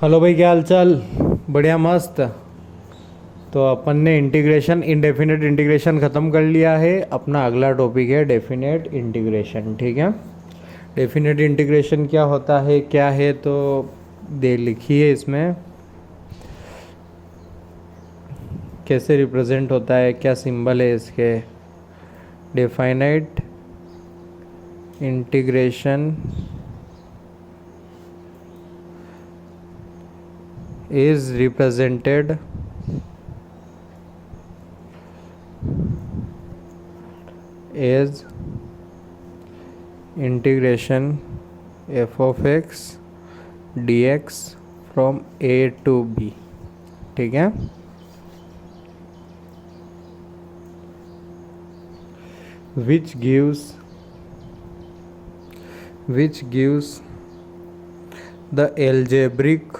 Hello भाई, क्या हाल चाल। बढ़िया, मस्त। तो अपन ने इंटीग्रेशन, इनडेफिनेट इंटीग्रेशन ख़त्म कर लिया है। अपना अगला टॉपिक है डेफिनेट इंटीग्रेशन। ठीक है। डेफिनेट इंटीग्रेशन क्या होता है, क्या है, तो दे लिखिए इसमें कैसे रिप्रेजेंट होता है, क्या सिंबल है इसके। Definite integration is represented as integration f of x dx from a to b। ठीक है। which gives the algebraic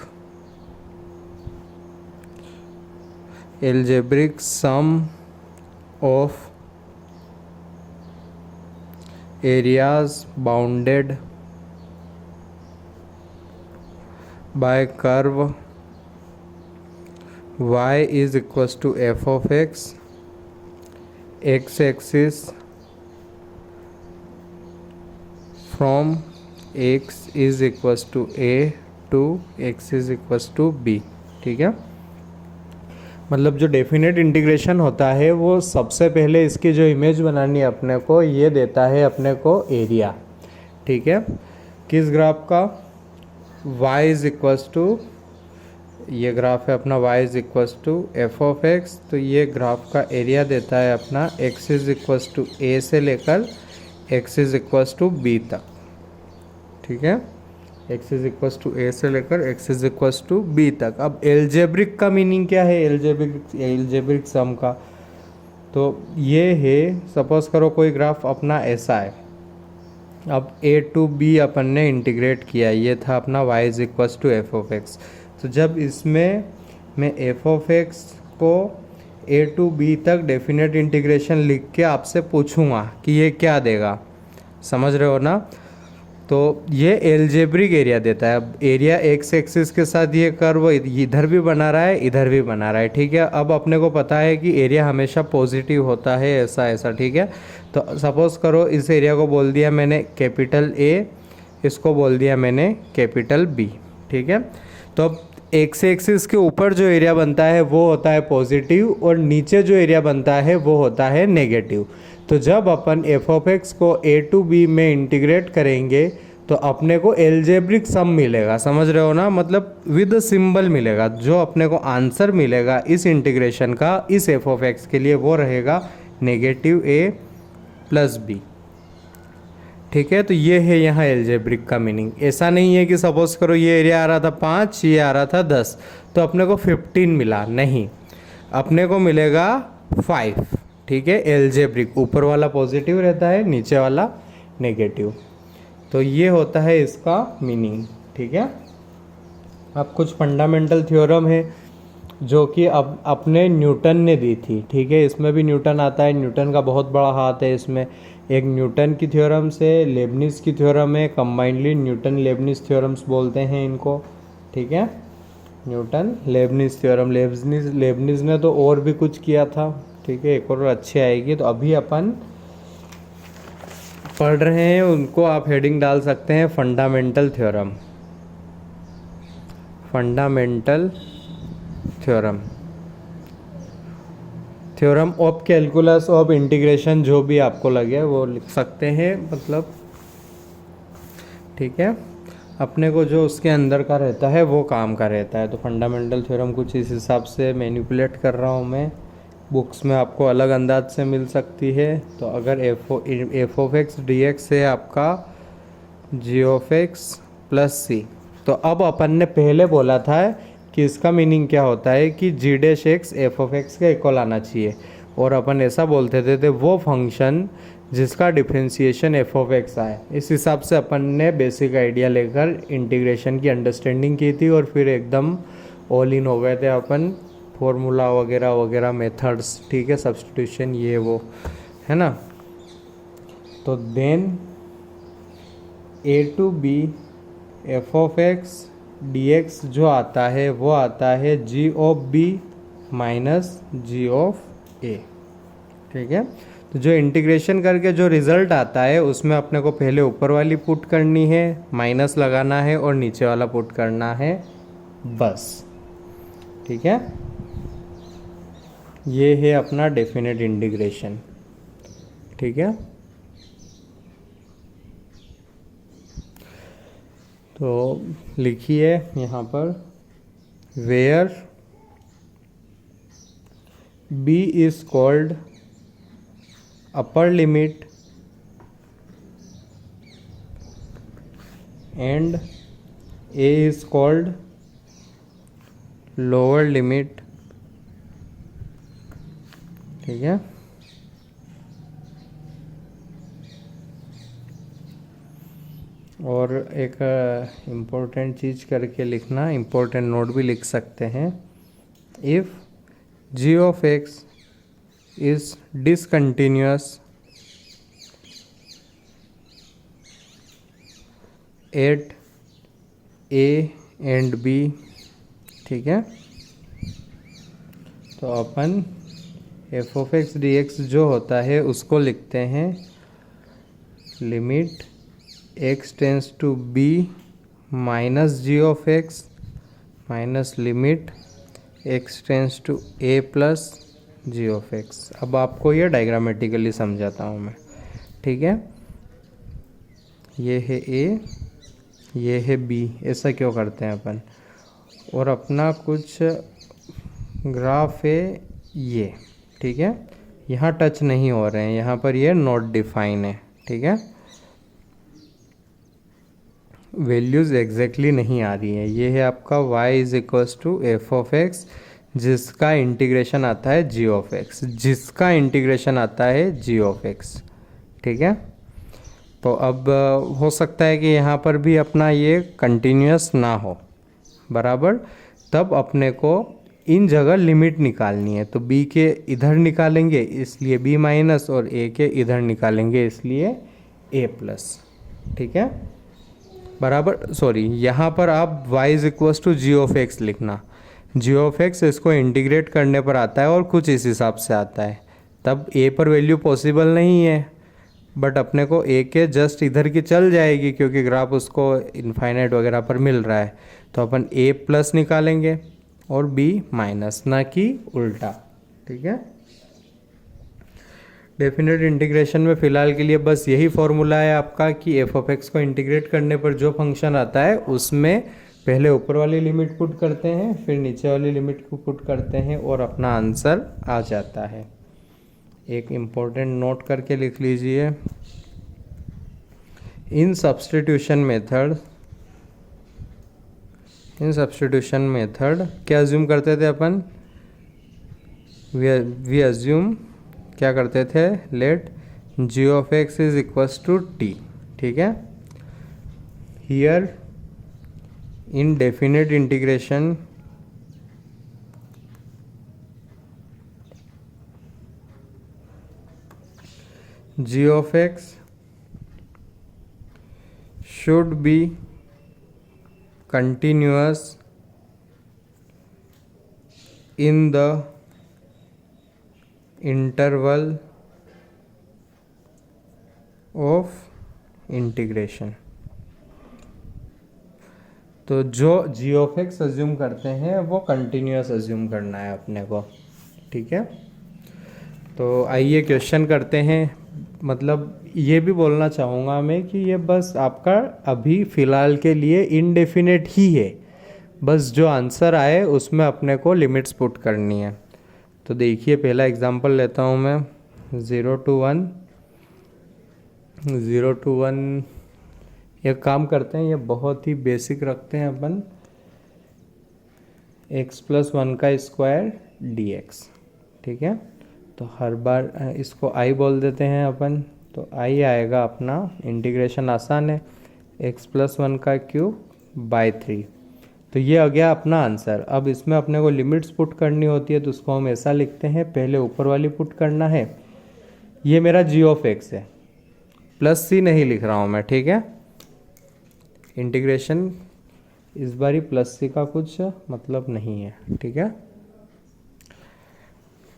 sum of areas bounded by curve y is equals to f of x, x-axis from x is equals to a to x is equals to b। ठीक है। मतलब जो definite integration होता है वो सबसे पहले इसकी जो इमेज बनानी है अपने को, ये देता है अपने को एरिया। ठीक है। किस ग्राफ का? y इज इक्वल्स टू, ये ग्राफ है अपना y is equals to f of x. तो ये ग्राफ का एरिया देता है अपना x is equals to a से लेकर x is equals to b तक। ठीक है। x is equals to a से लेकर x is equals to b तक। अब एल्जेब्रिक का मीनिंग क्या है? एल्जेब्रिक सम का तो ये है, सपोज करो कोई ग्राफ अपना ऐसा है। अब a टू b अपन ने इंटीग्रेट किया, ये था अपना y is equals to f of x. तो जब इसमें मैं एफ ऑफ एक्स को a टू b तक डेफिनेट इंटीग्रेशन लिख के आपसे पूछूंगा कि ये क्या देगा, समझ रहे हो ना। तो ये एल्जेब्रिक एरिया देता है। अब एरिया एक्स एक्सिस के साथ ये कर्व इधर भी बना रहा है, इधर भी बना रहा है। ठीक है। अब अपने को पता है कि एरिया हमेशा पॉजिटिव होता है, ऐसा ऐसा। ठीक है। तो सपोज करो इस एरिया को बोल दिया मैंने कैपिटल ए, इसको बोल दिया मैंने कैपिटल बी। ठीक है। तो अब एक्स एक्सिस के ऊपर जो एरिया बनता है वो होता है पॉजिटिव, और नीचे जो एरिया बनता है वो होता है नेगेटिव। तो जब अपन एफ ऑफ एक्स को ए टू बी में इंटीग्रेट करेंगे तो अपने को एल्जेब्रिक सम मिलेगा, समझ रहे हो ना। मतलब विद सिंबल मिलेगा। जो अपने को आंसर मिलेगा इस इंटीग्रेशन का इस एफ ऑफ एक्स के लिए वो रहेगा नेगेटिव ए प्लस बी। ठीक है। तो ये है यहाँ एल्जेब्रिक का मीनिंग। ऐसा नहीं है कि सपोज करो ये एरिया आ रहा था 5, ये आ रहा था 10, तो अपने को 15 मिला, नहीं, अपने को मिलेगा 5। ठीक है। एल्जेब्रिक, ऊपर वाला पॉजिटिव रहता है, नीचे वाला नेगेटिव। तो ये होता है इसका मीनिंग। ठीक है। अब कुछ फंडामेंटल थ्योरम है जो कि अब अपने न्यूटन ने दी थी। ठीक है। इसमें भी न्यूटन आता है, न्यूटन का बहुत बड़ा हाथ है इसमें। एक न्यूटन की थ्योरम से लेबनिज की थ्योरम है, कंबाइंडली न्यूटन लेबनिज थ्योरम्स बोलते हैं इनको। ठीक है। न्यूटन लेबनिज थ्योरम, लेबनिज ने तो और भी कुछ किया था। ठीक है। एक और अच्छी आएगी। तो अभी अपन पढ़ रहे हैं उनको, आप हेडिंग डाल सकते हैं fundamental theorem. Fundamental theorem, theorem of calculus of integration, जो भी आपको लगे वो लिख सकते हैं, मतलब। ठीक है। अपने को जो उसके अंदर का रहता है वो काम का रहता है। तो फंडामेंटल थ्योरम कुछ इस हिसाब से मैनिपुलेट कर रहा हूँ मैं। बुक्स में आपको अलग अंदाज से मिल सकती है। तो अगर F of x d x है आपका जी ऑफ एक्स प्लस सी, तो अब अपन ने पहले बोला था कि इसका मीनिंग क्या होता है कि g dash x f of x के इक्वल आना चाहिए। और अपन ऐसा बोलते थे वो फंक्शन जिसका डिफ्रेंशिएशन एफ ऑफ एक्स आए। इस हिसाब से अपन ने बेसिक आइडिया लेकर इंटीग्रेशन की अंडरस्टैंडिंग की थी, और फिर एकदम ऑल इन हो गए थे अपन, फॉर्मूला वगैरह वगैरह मेथड्स। ठीक है। सब्स्टिट्यूशन ये वो है ना। तो then a to b f of x dx जो आता है वो आता है g of b minus g of a। ठीक है, तो जो इंटीग्रेशन करके जो रिजल्ट आता है उसमें अपने को पहले ऊपर वाली पुट करनी है, माइनस लगाना है और नीचे वाला पुट करना है, बस। ठीक है, ये है अपना डेफिनेट इंटीग्रेशन। ठीक है, तो लिखिए यहाँ पर where b is called upper limit and a is called lower limit. ठीक है, और एक इम्पोर्टेंट चीज़ करके लिखना, इम्पोर्टेंट नोट भी लिख सकते हैं। If g of x is discontinuous at a and b। ठीक है, तो अपन f ऑफ x dx जो होता है उसको लिखते हैं limit x tends to b minus g of x minus limit x tends to a plus g of x। अब आपको ये डायग्रामेटिकली समझाता हूँ मैं। ठीक है, ये है a, ये है b। ऐसा क्यों करते हैं अपन, और अपना कुछ ग्राफ है ये। ठीक है, यहाँ टच नहीं हो रहे हैं, यहाँ पर ये नॉट डिफाइन है। ठीक है, वैल्यूज़ एग्जैक्टली नहीं आ रही है। ये है आपका y is equals to f of x जिसका इंटीग्रेशन आता है g ऑफ x, जिसका इंटीग्रेशन आता है g ऑफ x। ठीक है, तो अब हो सकता है कि यहाँ पर भी अपना ये कंटिन्यूअस ना हो बराबर, तब अपने को इन जगह लिमिट निकालनी है। तो b के इधर निकालेंगे इसलिए b माइनस, और a के इधर निकालेंगे इसलिए a प्लस। ठीक है, बराबर, सॉरी, यहाँ पर आप y is equals to g of x लिखना। जी ऑफ एक्स इसको इंटीग्रेट करने पर आता है और कुछ इस हिसाब से आता है, तब a पर वैल्यू पॉसिबल नहीं है, बट अपने को a के जस्ट इधर की चल जाएगी क्योंकि ग्राफ उसको इनफाइनाइट वगैरह पर मिल रहा है। तो अपन a प्लस निकालेंगे और b माइनस, ना कि उल्टा। ठीक है, डेफिनेट इंटीग्रेशन में फ़िलहाल के लिए बस यही फॉर्मूला है आपका कि एफ ऑफ एक्स को इंटीग्रेट करने पर जो फंक्शन आता है उसमें पहले ऊपर वाली लिमिट पुट करते हैं, फिर नीचे वाली लिमिट को पुट करते हैं और अपना आंसर आ जाता है। एक इम्पोर्टेंट नोट करके लिख लीजिए, इन सब्स्टिट्यूशन मेथड क्या अज्यूम करते थे अपन, वी अज्यूम क्या करते थे, let g of x is equals to t। ठीक है, here in definite integration g of x should be continuous in the interval of integration. तो जो g ऑफ x अज्यूम करते हैं वो कंटिन्यूअस अज्यूम करना है अपने को। ठीक है, तो आइए क्वेश्चन करते हैं। मतलब ये भी बोलना चाहूँगा मैं कि ये बस आपका अभी फ़िलहाल के लिए इनडेफिनेट ही है, बस जो आंसर आए उसमें अपने को लिमिट्स पुट करनी है। तो देखिए पहला एग्जांपल लेता हूँ मैं, 0 to 1। एक काम करते हैं, ये बहुत ही बेसिक रखते हैं अपन, x प्लस 1 का स्क्वायर dx। ठीक है, तो हर बार इसको i बोल देते हैं अपन, तो i आएगा अपना, इंटीग्रेशन आसान है, x प्लस 1 का क्यूब बाय 3। तो ये आ गया अपना आंसर। अब इसमें अपने को लिमिट्स पुट करनी होती है, तो उसको हम ऐसा लिखते हैं, पहले ऊपर वाली पुट करना है, ये मेरा g ऑफ x है, प्लस c नहीं लिख रहा हूँ मैं। ठीक है, इंटीग्रेशन इस बारी प्लस सी का कुछ मतलब नहीं है, ठीक है।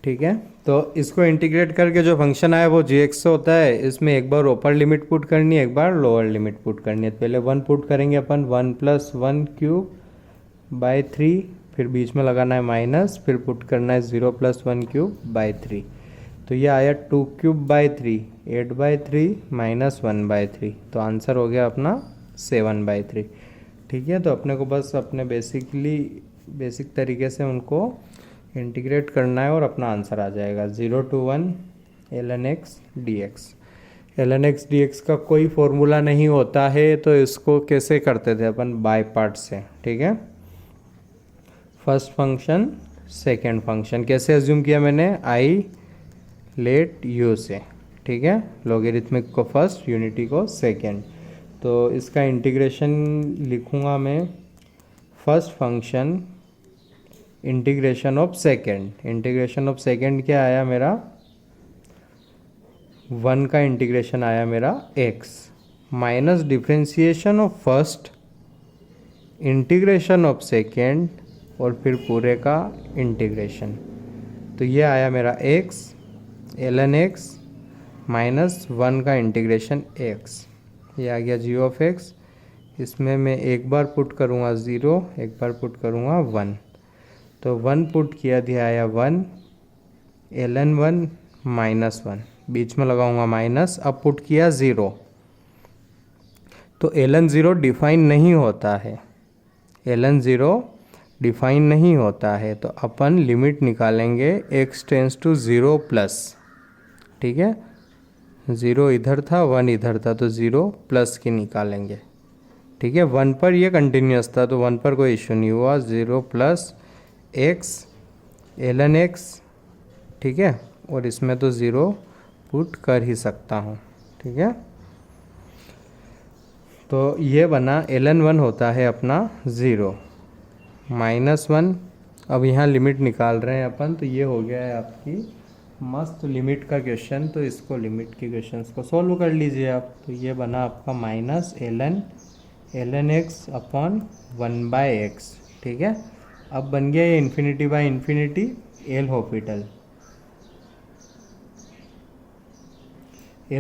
ठीक है, तो इसको इंटीग्रेट करके जो फंक्शन आया वो जी से होता है। इसमें एक बार ऊपर लिमिट पुट करनी है, एक बार लोअर लिमिट पुट करनी है। पहले 1 पुट करेंगे अपन, 1+1³/3, फिर बीच में लगाना है माइनस, फिर पुट करना है 0+1³/3। तो ये आया 2³/3, 8/3 -1/3, तो आंसर हो गया अपना 7/3। ठीक है, तो अपने को बस अपने बेसिक तरीके से उनको इंटीग्रेट करना है और अपना आंसर आ जाएगा 0 to 1 ln x dx। ln x dx का कोई फॉर्मूला नहीं होता है, तो इसको कैसे करते थे अपन, बाय पार्ट से। ठीक है, फर्स्ट फंक्शन सेकेंड फंक्शन कैसे एज्यूम किया मैंने, आई लेट यू से। ठीक है, लॉगरिथमिक को फर्स्ट, यूनिटी को सेकेंड। तो इसका इंटीग्रेशन लिखूँगा मैं, first function integration of second क्या आया मेरा, 1 का इंटीग्रेशन आया मेरा x, minus differentiation of first, integration of second, और फिर पूरे का इंटीग्रेशन। तो ये आया मेरा x ln x माइनस 1 का इंटीग्रेशन x, ये आ गया g ऑफ x। इसमें मैं एक बार पुट करूँगा 0, एक बार पुट करूँगा 1। तो 1 पुट किया, दिया आया 1 ln 1 माइनस 1, बीच में लगाऊंगा माइनस। अब पुट किया 0, तो ln 0 डिफाइन नहीं होता है, ln 0 डिफाइन नहीं होता है। तो अपन लिमिट निकालेंगे x टेंस टू 0 प्लस। ठीक है, 0 इधर था 1 इधर था, तो 0 प्लस की निकालेंगे। ठीक है, 1 पर ये कंटिन्यूस था, तो 1 पर कोई इशू नहीं हुआ, 0 प्लस x ln x। ठीक है, और इसमें तो 0 पुट कर ही सकता हूँ। ठीक है, तो ये बना ln 1 होता है अपना 0 -1। अब यहाँ लिमिट निकाल रहे हैं अपन, तो ये हो गया है आपकी मस्त लिमिट का क्वेश्चन। तो इसको लिमिट के क्वेश्चंस को सॉल्व कर लीजिए आप। तो ये बना आपका minus ln x upon 1/x। ठीक है, अब बन गया ये infinity by infinity L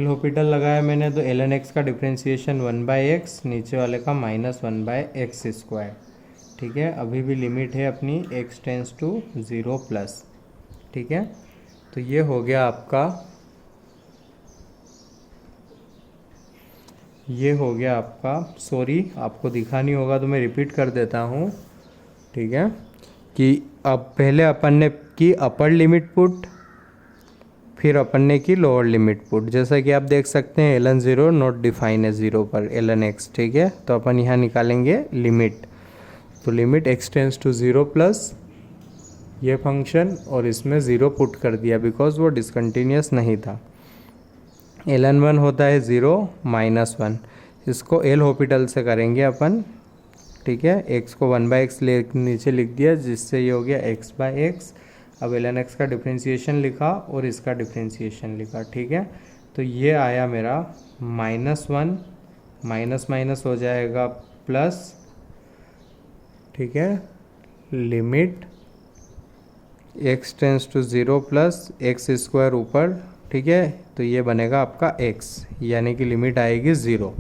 Hôpital लगाया मैंने, तो ln x का डिफ्रेंशिएशन 1/x, नीचे वाले का -1/x²। ठीक है, अभी भी लिमिट है अपनी x टेंस टू 0 प्लस। ठीक है, तो ये हो गया आपका सॉरी आपको दिखा नहीं होगा तो मैं रिपीट कर देता हूँ। ठीक है, कि अब पहले अपन ने की अपर लिमिट पुट, फिर अपन ने की लोअर लिमिट पुट। जैसा कि आप देख सकते हैं ln 0 नॉट डिफाइन है 0 पर ln x। ठीक है, तो अपन यहाँ निकालेंगे लिमिट। तो limit x tends to 0 plus ये फंक्शन, और इसमें 0 पुट कर दिया बिकॉज वो डिसकंटिन्यूस नहीं था। ln 1 होता है 0 -1, इसको एल हॉपिटल से करेंगे अपन। ठीक है, x को 1/x नीचे लिख दिया, जिससे ये हो गया x/x। अब ln x का डिफ्रेंशिएशन लिखा और इसका डिफ्रेंशिएशन लिखा। ठीक है, तो ये आया मेरा -1 माइनस माइनस हो जाएगा प्लस। ठीक है, limit x tends to 0 plus x² ऊपर। ठीक है, तो ये बनेगा आपका x, यानी कि लिमिट आएगी 0।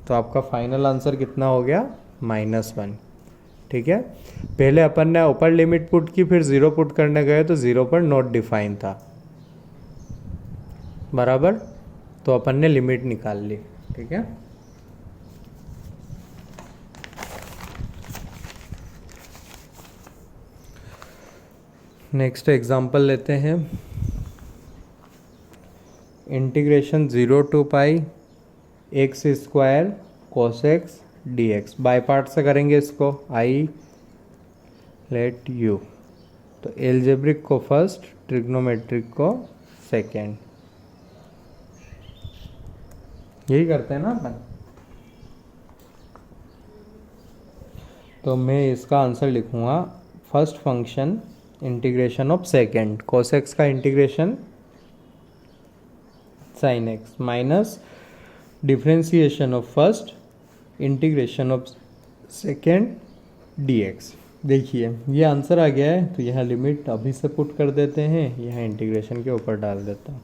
तो आपका फाइनल आंसर कितना हो गया, -1। ठीक है, पहले अपन ने ऊपर लिमिट पुट की, फिर 0 पुट करने गए तो 0 पर नॉट डिफाइन था, बराबर। तो अपन ने लिमिट निकाल ली। ठीक है, नेक्स्ट एग्जांपल लेते हैं। Integration 0 to pi x² cos x dx। By part से करेंगे इसको, आई लेट यू। तो एल्जेब्रिक को फर्स्ट, ट्रिग्नोमेट्रिक को सेकेंड, यही करते हैं ना अपन। तो मैं इसका आंसर लिखूंगा, first function integration of second, cos x का integration sin x, minus differentiation of first, integration of second dx। देखिए ये आंसर आ गया है, तो यहाँ लिमिट अभी से पुट कर देते हैं, यहाँ इंटीग्रेशन के ऊपर डाल देता हूँ।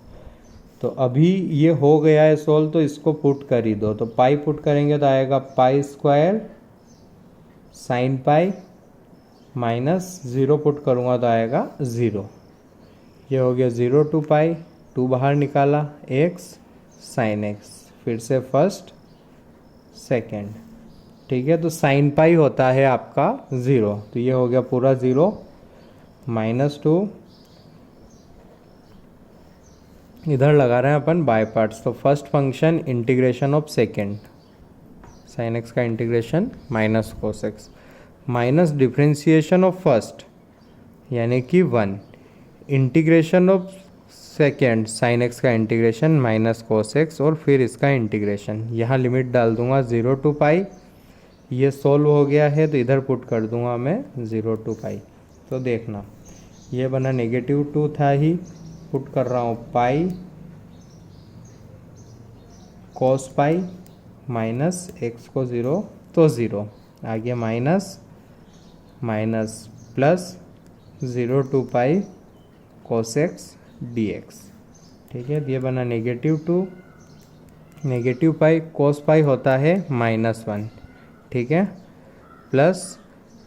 तो अभी ये हो गया है सोल्व, तो इसको पुट कर ही दो। तो पाई पुट करेंगे तो आएगा pi square sine pi minus 0 put करूँगा तो आएगा 0। ये हो गया 0 टू पाई, 2 बाहर निकाला, x साइन x, फिर से फर्स्ट सेकेंड। ठीक है, तो साइन पाई होता है आपका 0, तो ये हो गया पूरा 0 -2। इधर लगा रहे हैं अपन बाय पार्ट्स। तो first function integration of second, sine x का integration minus cos x, minus differentiation of first यानी कि 1, integration of second sine x का इंटीग्रेशन माइनस कोस एक्स, और फिर इसका इंटीग्रेशन। यहाँ लिमिट डाल दूंगा 0 टू पाई। ये सोल्व हो गया है तो इधर पुट कर दूंगा मैं 0 टू पाई। तो देखना ये बना -2 था ही, पुट कर रहा हूँ pi cos pi minus x को 0 तो 0 आ गया, minus minus plus 0 to pi cos x d x. ठीक है, ये बना -2, नेगेटिव पाई कॉस पाई होता है -1। ठीक है, प्लस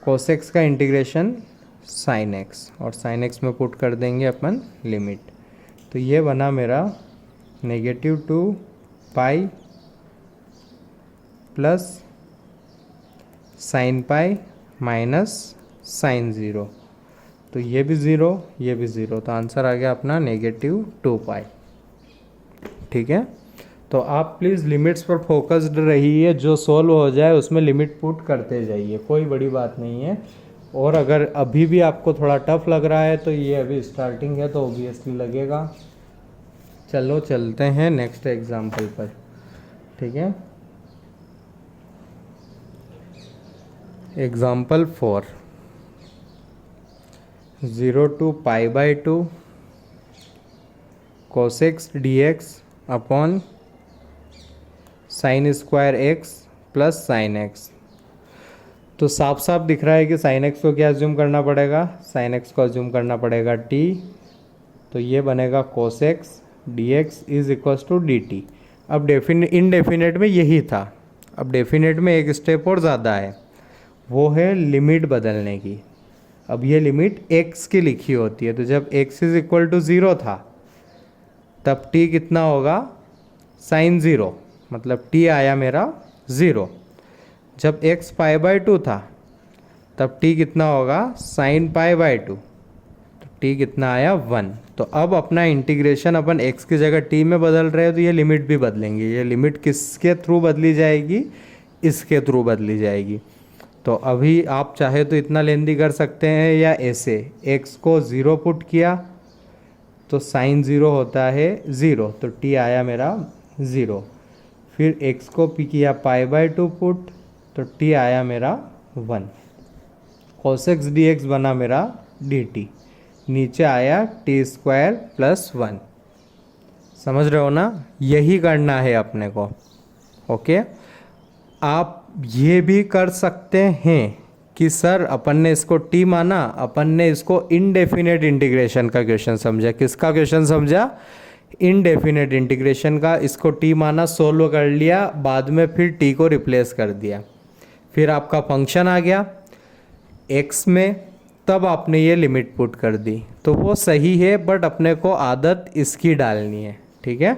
कॉस एक्स का इंटीग्रेशन साइन एक्स, और साइन एक्स में पुट कर देंगे अपन लिमिट। तो ये बना मेरा -2 pi plus sine pi minus sine 0, तो ये भी 0 ये भी 0, तो आंसर आ गया अपना -2 पाई। ठीक है, तो आप प्लीज़ लिमिट्स पर फोकस्ड रहिए, जो सोल्व हो जाए उसमें लिमिट पुट करते जाइए, कोई बड़ी बात नहीं है। और अगर अभी भी आपको थोड़ा टफ लग रहा है तो ये अभी स्टार्टिंग है, तो ऑब्वियसली लगेगा। चलो चलते हैं नेक्स्ट एग्जाम्पल पर। ठीक है, example 4, 0 to pi by 2 cos x dx upon sine square x plus sine x. तो साफ साफ दिख रहा है कि साइन एक्स को क्या अज्यूम करना पड़ेगा, साइन एक्स को अज्यूम करना पड़ेगा t। तो ये बनेगा cos x dx is equals to dt। अब इनडेफिनेट में यही था, अब डेफिनेट में एक स्टेप और ज़्यादा है, वो है लिमिट बदलने की। अब ये लिमिट x की लिखी होती है, तो जब x इज इक्वल टू 0 था तब t कितना होगा, साइन 0, मतलब t आया मेरा 0। जब x पाई बाई 2 था तब t कितना होगा, साइन पाई बाई 2, तो t कितना आया 1। तो अब अपना इंटीग्रेशन अपन x की जगह t में बदल रहे हैं, तो ये लिमिट भी बदलेंगे। ये लिमिट किसके थ्रू बदली जाएगी, इसके थ्रू बदली जाएगी। तो अभी आप चाहे तो इतना लेंदी कर सकते हैं, या ऐसे x को 0 पुट किया तो साइन 0 होता है 0, तो t आया मेरा 0। फिर x को पी किया पाई बाई 2 पुट, तो t आया मेरा 1। cos x dx बना मेरा dt, नीचे आया t स्क्वायर प्लस 1। समझ रहे हो ना, यही करना है अपने को। ओके, आप ये भी कर सकते हैं कि सर अपन ने इसको t माना, अपन ने इसको इनडेफिनेट इंटीग्रेशन का क्वेश्चन समझा। किसका क्वेश्चन समझा, इनडेफिनेट इंटीग्रेशन का। इसको t माना, सोल्व कर लिया, बाद में फिर t को रिप्लेस कर दिया, फिर आपका फंक्शन आ गया x में, तब आपने ये लिमिट पुट कर दी। तो वो सही है, बट अपने को आदत इसकी डालनी है। ठीक है,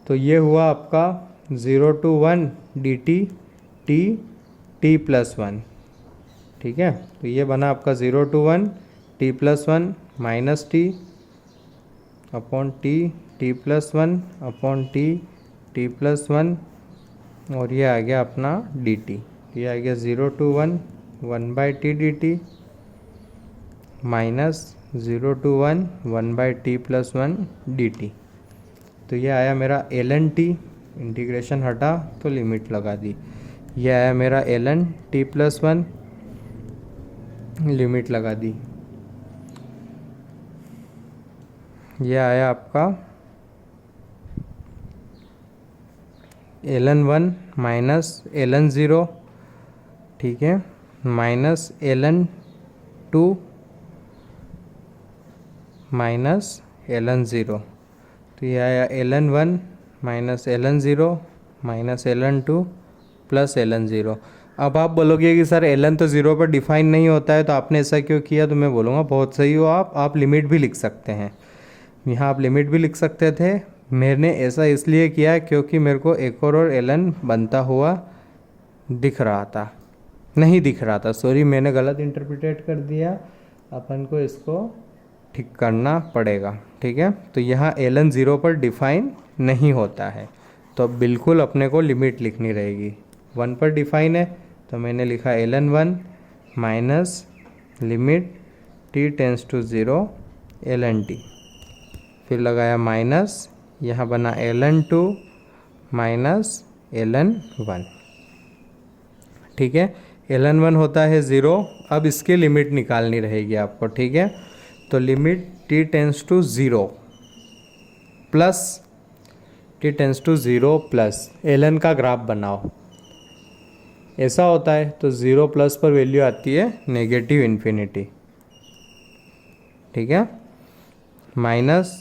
तो ये हुआ आपका 0 टू 1 dt t प्लस 1। ठीक है, तो ये बना आपका 0 to 1 t plus 1 minus t upon t plus 1 upon t plus 1, और ये आ गया अपना dt। ये आ गया 0 to 1 1 by t dt minus 0 to 1 1 by t plus 1 dt। तो ये आया मेरा ln t, इंटीग्रेशन हटा तो लिमिट लगा दी। ये आया मेरा ln t प्लस 1, लिमिट लगा दी। ये आया आपका ln 1 माइनस ln 0 ठीक है, माइनस ln 2 माइनस ln 0, तो ये आया ln 1 minus ln 0 minus ln 2 plus ln 0। अब आप बोलोगे कि सर ln तो 0 पर डिफाइन नहीं होता है तो आपने ऐसा क्यों किया, तो मैं बोलूँगा बहुत सही हो आप लिमिट भी लिख सकते हैं, यहाँ आप लिमिट भी लिख सकते थे। मैंने ऐसा इसलिए किया क्योंकि मेरे को एक और ln बनता हुआ दिख रहा था, नहीं दिख रहा था, सॉरी मैंने गलत इंटरप्रिटेट कर दिया, अपन को इसको ठीक करना पड़ेगा। ठीक है, तो यहाँ ln 0 पर डिफाइन नहीं होता है, तो बिल्कुल अपने को लिमिट लिखनी रहेगी। 1 पर डिफाइन है तो मैंने लिखा ln 1 minus limit t tends to 0 ln t, फिर लगाया माइनस, यहाँ बना ln 2 माइनस ln 1। ठीक है, ln 1 होता है 0, अब इसकी लिमिट निकालनी रहेगी आपको। ठीक है, तो limit t tends to 0 plus t tends to 0 plus ln का ग्राफ बनाओ, ऐसा होता है तो 0 प्लस पर वैल्यू आती है नेगेटिव इन्फिनिटी। ठीक है, माइनस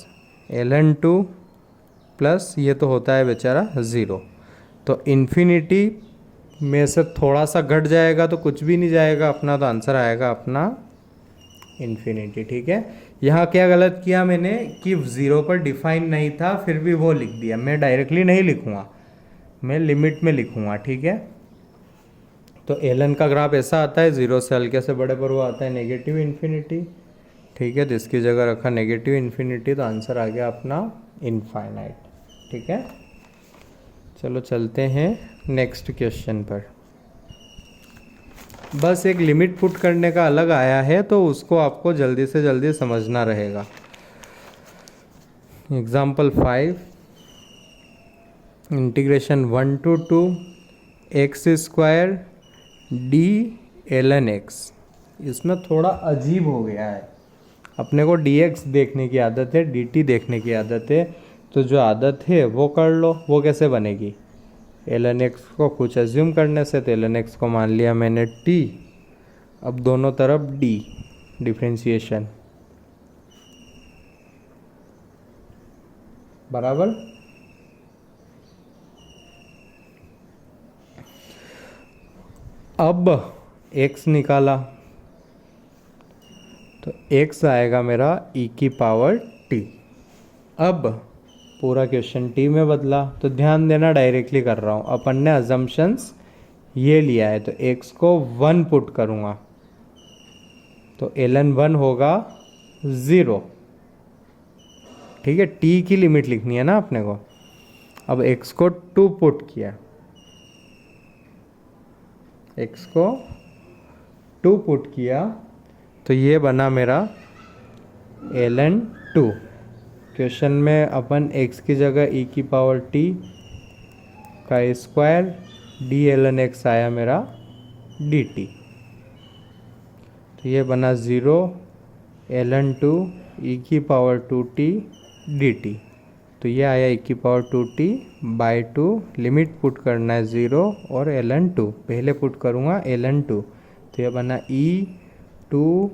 ln 2 प्लस ये तो होता है बेचारा 0, तो इन्फिनिटी में से थोड़ा सा घट जाएगा तो कुछ भी नहीं जाएगा अपना, तो आंसर आएगा अपना इन्फिनिटी। ठीक है, यहाँ क्या गलत किया मैंने कि 0 पर डिफाइन नहीं था फिर भी वो लिख दिया, मैं डायरेक्टली नहीं लिखूँगा, मैं लिमिट में लिखूँगा। ठीक है, तो ln का ग्राफ ऐसा आता है 0 से हल्के से बड़े पर वो आता है नेगेटिव इन्फिनिटी। ठीक है, तो इसकी जगह रखा नेगेटिव इन्फिनिटी, तो आंसर आ गया अपना इनफाइनाइट। ठीक है, चलो चलते हैं नेक्स्ट क्वेश्चन पर। बस एक लिमिट पुट करने का अलग आया है तो उसको आपको जल्दी से जल्दी समझना रहेगा। Example 5, integration 1 to 2 x square D ln x, इसमें थोड़ा अजीब हो गया है, अपने को dx देखने की आदत है, dt देखने की आदत है, तो जो आदत है वो कर लो। वो कैसे बनेगी, ln x को कुछ एज्यूम करने से, तो ln x को मान लिया मैंने t, अब दोनों तरफ d, डिफ्रेंशिएशन बराबर। अब x निकाला तो x आएगा मेरा e की पावर t। अब पूरा क्वेश्चन t में बदला, तो ध्यान देना डायरेक्टली कर रहा हूँ, अपन ने अजम्पशंस ये लिया है, तो x को 1 पुट करूँगा तो ln 1 होगा 0। ठीक है, t की लिमिट लिखनी है ना अपने को। अब x को 2 पुट किया, x को 2 पुट किया तो ये बना मेरा ln 2। क्वेश्चन में अपन x की जगह e की पावर t का स्क्वायर डी ln x आया मेरा dt, तो ये बना 0 ln 2 e की पावर 2t dt, तो ये आया e की power 2t by 2, limit put करना है 0 और ln 2, पहले पुट करूँगा ln 2, तो ये बना e 2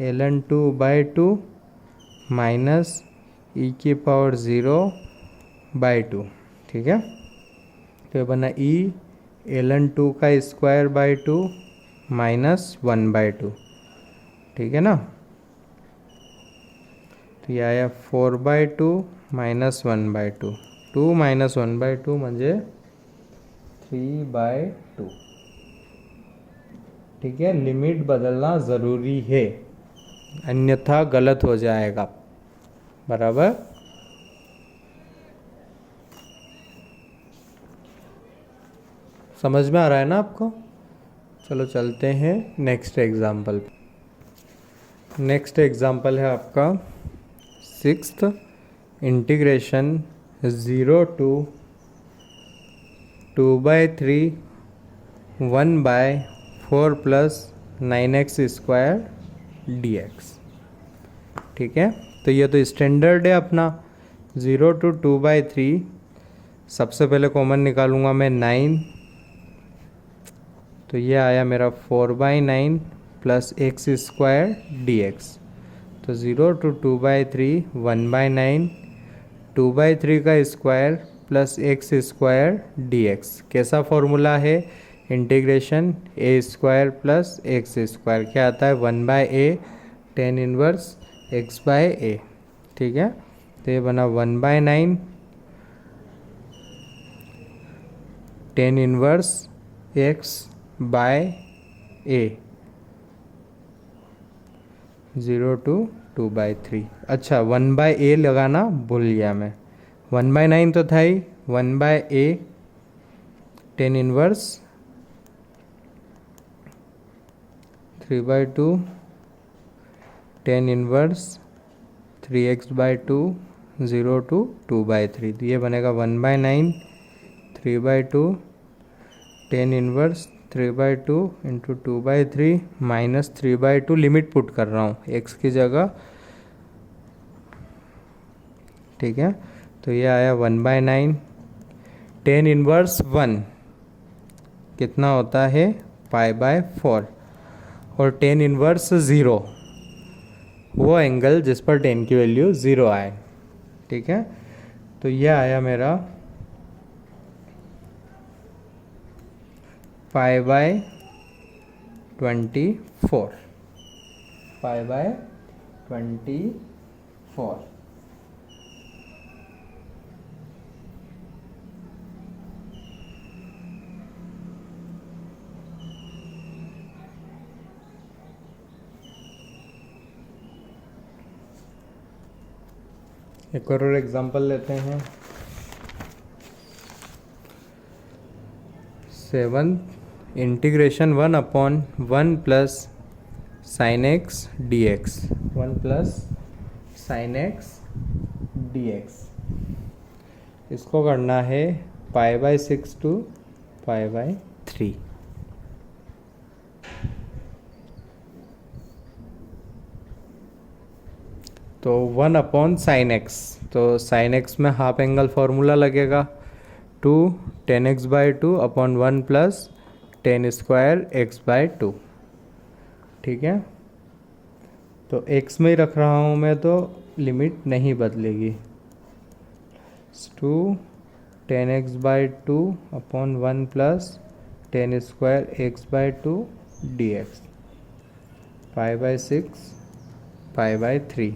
ln 2 by 2 minus e की पावर 0 बाई 2। ठीक है, तो ये बना e ln 2 का स्क्वायर बाई 2 माइनस 1 बाई 2। ठीक है ना, तो ये आया 4 by 2 minus 1 by 2, 2 minus 1 by 2 म्हणजे 3 बाई 2। ठीक है, लिमिट बदलना ज़रूरी है, अन्यथा गलत हो जाएगा। बराबर, समझ में आ रहा है ना आपको। चलो चलते हैं नेक्स्ट एग्जाम्पल। नेक्स्ट एग्जाम्पल है आपका 6th, integration 0 to 2/3 1/4 plus 9x square dx। ठीक है, तो ये तो स्टैंडर्ड है अपना। 0 to 2/3, सबसे पहले कॉमन निकालूंगा मैं 9, तो ये आया मेरा 4/9 plus x square D x. तो 0 to 2/3 1/9 2/3 का square plus x square D x. कैसा फॉर्मूला है? इंटीग्रेशन ए स्क्वायर प्लस एक्स स्क्वायर क्या आता है? 1/a tan inverse x/a। ठीक है, तो ये बना 1/9 tan इनवर्स x/a 0 to 2/3। अच्छा, 1/a लगाना भूल गया मैं, 1/9 तो था ही, 1/a tan inverse 3/2 tan inverse 3x/2 0 to 2/3। तो ये बनेगा 1/9 3/2 tan inverse 3/2 into 2/3 minus 3/2। Limit put कर रहा हूँ x की जगह। ठीक है, तो ये आया 1/9 tan इनवर्स 1 कितना होता है? π/4। और tan इनवर्स 0 वो एंगल जिस पर tan की वैल्यू 0 आए। ठीक है, तो ये आया मेरा π/24 π/24। एक और एग्जांपल लेते हैं। 7 integration 1/1 plus sine x d x 1 plus sine x d x. इसको करना है π/6 to π/3। तो 1/sin x, तो sin x में हाफ एंगल फॉर्मूला लगेगा 2 tan x/2 upon 1 plus tan square x/2। ठीक है, तो x में ही रख रहा हूँ मैं, तो लिमिट नहीं बदलेगी। 2 tan x/2 upon 1 plus tan square x/2 dx π/6 π/3।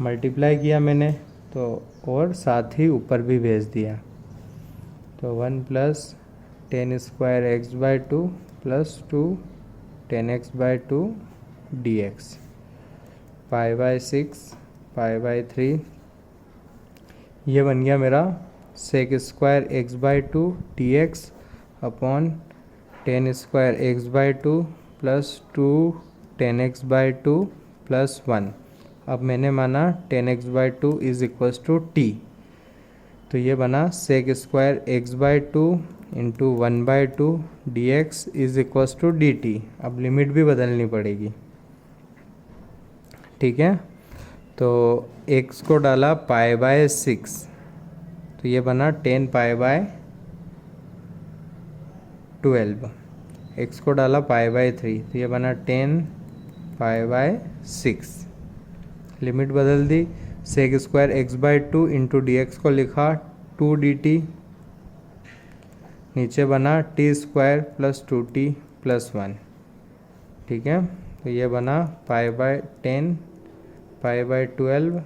Multiply किया मैंने तो, और साथ ही ऊपर भी भेज दिया, तो 1 plus tan square x/2 plus 2 tan x/2 dx π/6 π/3। ये बन गया मेरा sec square x/2 dx upon tan square x/2 plus 2 tan x/2 plus 1। अब मैंने माना tan x/2 is equals to t, तो ये बना sec square x/2 into 1/2 dx is equals to dt। अब लिमिट भी बदलनी पड़ेगी। ठीक है, तो x को डाला π/6, तो ये बना 10 π/12। x को डाला π/3, तो ये बना 10 π/6। लिमिट बदल दी, sec square x/2 into d x को लिखा 2 dt, नीचे बना T square plus 2t plus 1। ठीक है, तो ये बना π/10 π/12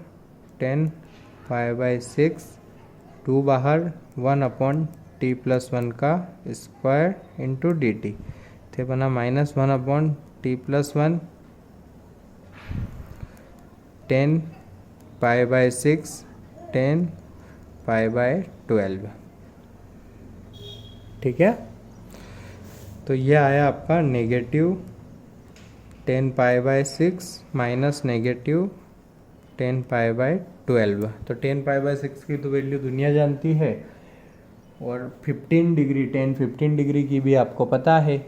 10 π/6 2 बाहर 1/t प्लस 1 का स्क्वायर इंटू डी टी, तो बना -1/t प्लस 1 10 π/6 10 π/12। ठीक है, तो ये आया आपका नेगेटिव 10 π/6 माइनस नेगेटिव 10 π/12। तो 10 π/6 की तो वैल्यू दुनिया जानती है, और 15 डिग्री 10-15 डिग्री की भी आपको पता है।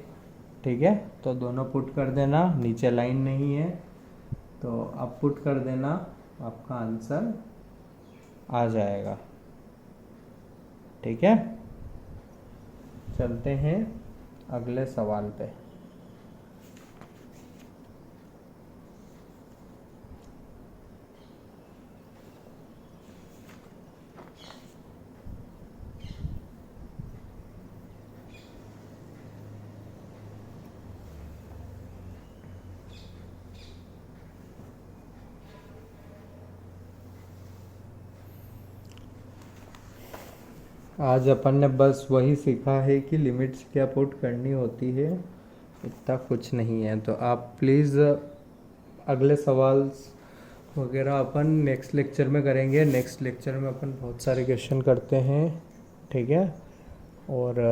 ठीक है, तो दोनों पुट कर देना, नीचे लाइन नहीं है तो आप पुट कर देना, आपका आंसर आ जाएगा। ठीक है, चलते हैं अगले सवाल पे। आज अपन ने बस वही सीखा है कि लिमिट्स क्या पुट करनी होती है, इतना कुछ नहीं है। तो आप प्लीज़ अगले सवाल वगैरह अपन नेक्स्ट लेक्चर में करेंगे। नेक्स्ट लेक्चर में अपन बहुत सारे क्वेश्चन करते हैं, ठीक है। और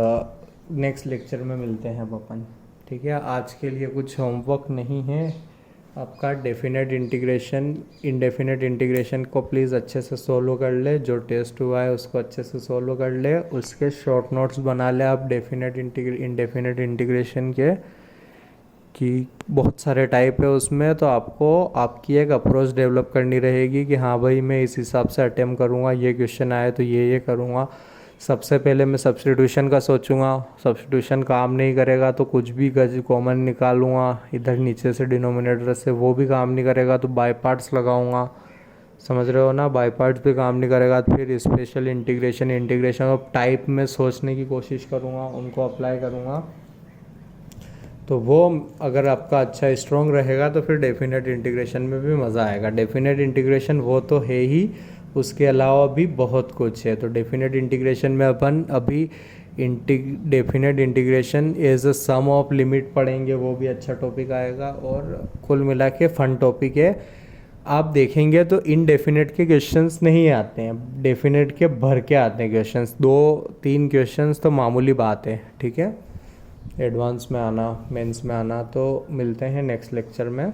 नेक्स्ट लेक्चर में मिलते हैं अब अपन, ठीक है। आज के लिए कुछ होमवर्क नहीं है आपका। डेफिनेट इंटीग्रेशन इनडेफिनेट इंटीग्रेशन को प्लीज़ अच्छे से सोल्व कर ले। जो टेस्ट हुआ है उसको अच्छे से सोल्व कर ले। उसके शॉर्ट नोट्स बना ले आप डेफिनेट इनडेफिनेट इंटीग्रेशन के, कि बहुत सारे टाइप है उसमें। तो आपको आपकी एक अप्रोच डेवलप करनी रहेगी कि हाँ भाई मैं इस हिसाब से अटेम्प्ट करूँगा, ये क्वेश्चन आए तो ये करूँगा। सबसे पहले मैं सब्स्टिट्यूशन का सोचूंगा, सब्स्टिट्यूशन काम नहीं करेगा तो कुछ भी गज कॉमन निकालूंगा इधर नीचे से डिनोमिनेटर से, वो भी काम नहीं करेगा तो बाय पार्ट्स लगाऊंगा, समझ रहे हो ना। बाय पार्ट्स भी काम नहीं करेगा तो फिर स्पेशल इंटीग्रेशन ऑफ टाइप में सोचने की कोशिश करूँगा, उनको अप्लाई करूँगा। तो वो अगर आपका अच्छा स्ट्रॉन्ग रहेगा तो फिर डेफिनेट इंटीग्रेशन में भी मज़ा आएगा। डेफिनेट इंटीग्रेशन वो तो है ही, उसके अलावा भी बहुत कुछ है। तो डेफिनेट इंटीग्रेशन में अपन अभी definite integration as a sum of limit पढ़ेंगे, वो भी अच्छा टॉपिक आएगा। और कुल मिला के फन टॉपिक है। आप देखेंगे तो इनडेफिनेट के क्वेश्चंस नहीं आते हैं, डेफिनेट के भर के आते हैं क्वेश्चंस। 2-3 क्वेश्चंस तो मामूली बात है, ठीक है। एडवांस में आना, मेंस में आना। तो मिलते हैं नेक्स्ट लेक्चर में।